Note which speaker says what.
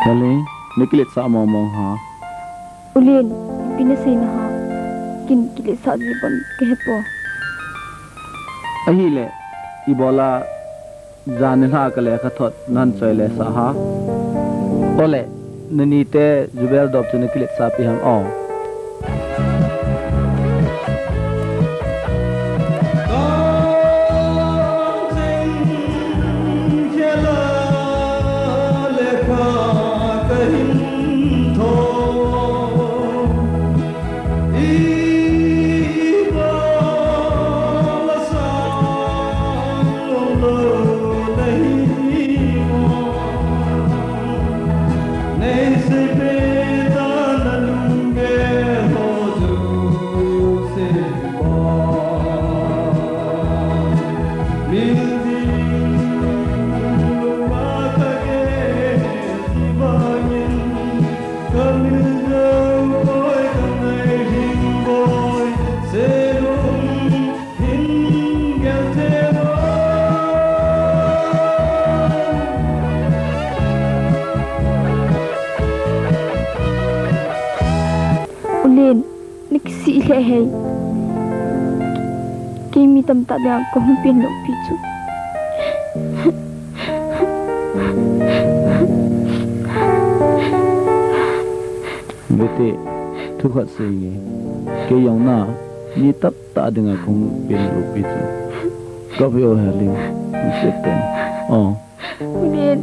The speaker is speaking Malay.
Speaker 1: Kali nikilit sa mong ha.
Speaker 2: Ulin, pinasay na ha. Kinikili sa libon kepo.
Speaker 1: Ahile ibola janin ha kale kathot nan choile sa ha. Ole nanite jubel dop chu nikilit sa pi ham o.
Speaker 2: Ulin, nagsila hey. Kimi tamta na ako ng pinupito.
Speaker 1: Bete thu khat sei ke yong na ni tap ta dengan kong pinupito. Kau yo haling. Seten. Oh.
Speaker 2: Ulin.